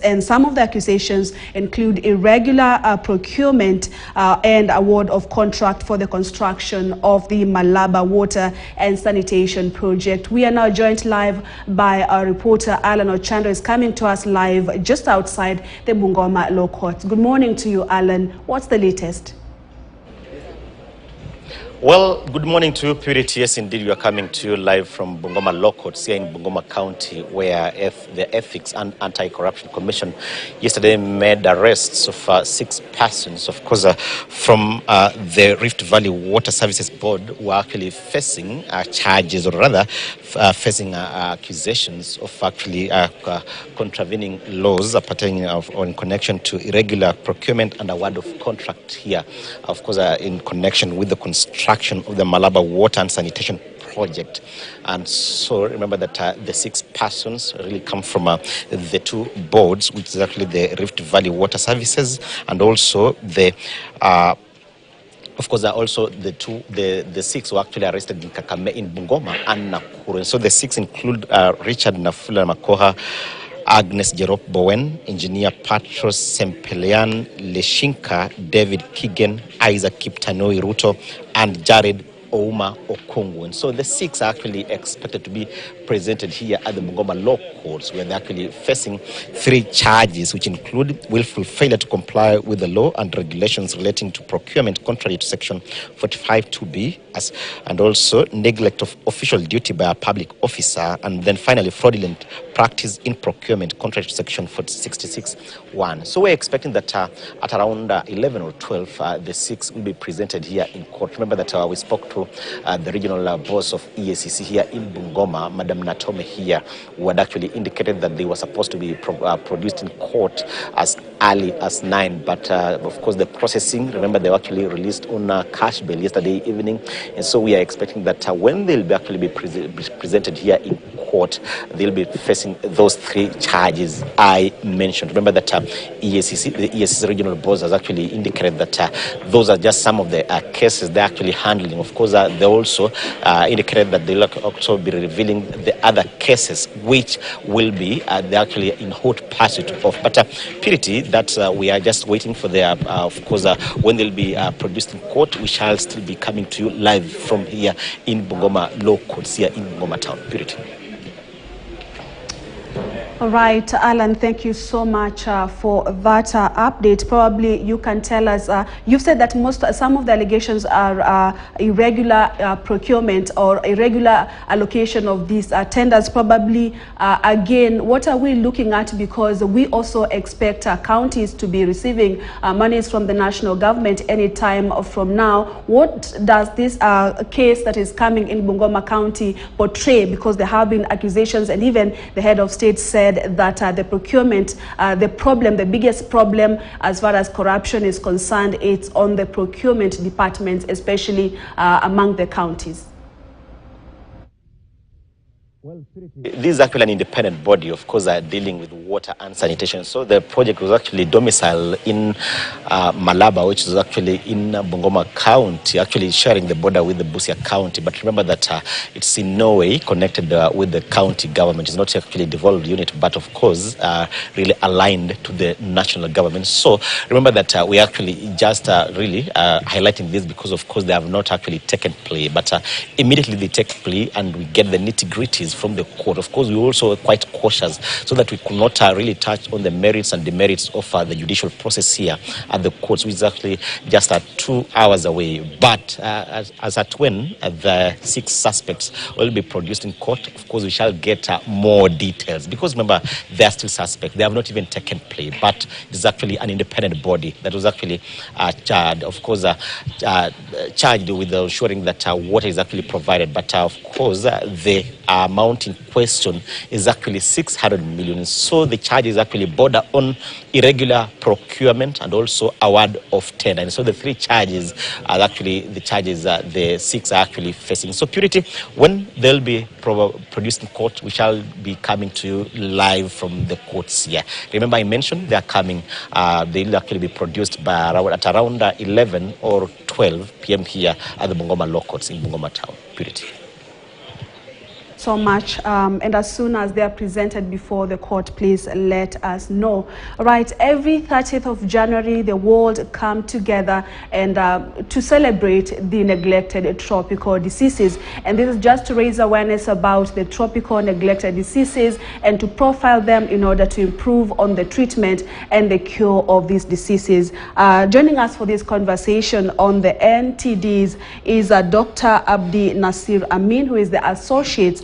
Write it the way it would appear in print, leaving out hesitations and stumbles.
And some of the accusations include irregular procurement and award of contract for the construction of the Malaba Water and Sanitation Project. We are now joined live by our reporter Alan Ochando, is coming to us live just outside the Bungoma Law Court. Good morning to you, Alan. What's the latest? Well, good morning to you, Purity. Yes, indeed, we are coming to you live from Bungoma Law Courts here in Bungoma County, where the Ethics and Anti-Corruption Commission yesterday made arrests of 6 persons, of course, from the Rift Valley Water Services Board, who are actually facing charges, or rather facing accusations of actually contravening laws pertaining in connection to irregular procurement and award of contract here, of course, in connection with the construction of the Malaba Water and Sanitation Project. And so remember that the 6 persons really come from the 2 boards, which is actually the Rift Valley Water Services and also the of course, also the 6 were actually arrested in Kakame, in Bungoma and Nakuru. And so the 6 include Richard Nafula Makoha, Agnes Jerop Bowen, Engineer Patros Sempelian Leshinka, David Kigen, Isaac Kiptanoi Ruto, and Jared Ouma Okongu. And so the 6 are actually expected to be presented here at the Bungoma Law Courts, where they're actually facing 3 charges, which include willful failure to comply with the law and regulations relating to procurement contrary to Section 45(2)(b), and also neglect of official duty by a public officer, and then finally fraudulent practice in procurement contrary to Section 66(1). So we're expecting that at around 11 or 12, the 6 will be presented here in court. Remember that we spoke to the regional boss of EACC here in Bungoma, Madam Natome here, who had actually indicated that they were supposed to be produced in court as early as 9. But of course, the processing, remember, they were actually released on cash bail yesterday evening. And so we are expecting that when they'll be actually be presented here in court, they'll be facing those 3 charges I mentioned. Remember that the EACC regional boss has actually indicated that those are just some of the cases they're actually handling. Of course, they also indicated that they'll also be revealing the other cases which will be they're actually in hot pursuit of. But Purity, that we are just waiting for their, of course, when they'll be produced in court, we shall still be coming to you live from here in Bungoma Law Courts here in Bungoma Town. Purity. All right, Alan, thank you so much for that update. Probably you can tell us, you've said that some of the allegations are irregular procurement or irregular allocation of these tenders. Probably, again, what are we looking at? Because we also expect counties to be receiving monies from the national government any time from now. What does this case that is coming in Bungoma County portray? Because there have been accusations, and even the head of state said that the procurement, the biggest problem as far as corruption is concerned, it's on the procurement departments, especially among the counties. Well, this is actually an independent body, of course, dealing with water and sanitation. So the project was actually domiciled in Malaba, which is actually in Bungoma County, actually sharing the border with the Busia County. But remember that it's in no way connected with the county government. It's not actually a devolved unit, but of course, really aligned to the national government. So remember that we actually just really highlighting this because, of course, they have not actually taken play. But immediately they take play and we get the nitty-gritties from the court. Of course, we also were quite cautious so that we could not really touch on the merits and demerits of the judicial process here at the courts, which is actually just 2 hours away. But as at when the 6 suspects will be produced in court, of course, we shall get more details. Because remember, they are still suspects. They have not even taken play. But it is actually an independent body that was actually charged, of course, charged with ensuring that water is actually provided. But of course, the amount in question is actually 600 million. So the charges actually border on irregular procurement and also award of tender. And so the 3 charges are actually the charges the 6 are actually facing. So Purity, when they'll be produced in court, we shall be coming to you live from the courts here. Remember, I mentioned they are coming, they'll actually be produced by at around 11 or 12 p.m. here at the Bungoma Law Courts in Bungoma Town. Purity. so much. And as soon as they are presented before the court, please let us know. All right, every 30th of January, the world come together and to celebrate the neglected tropical diseases. And this is just to raise awareness about the tropical neglected diseases and to profile them in order to improve on the treatment and the cure of these diseases. Joining us for this conversation on the NTDs is Dr. Abdi Nasir Amin, who is the Associate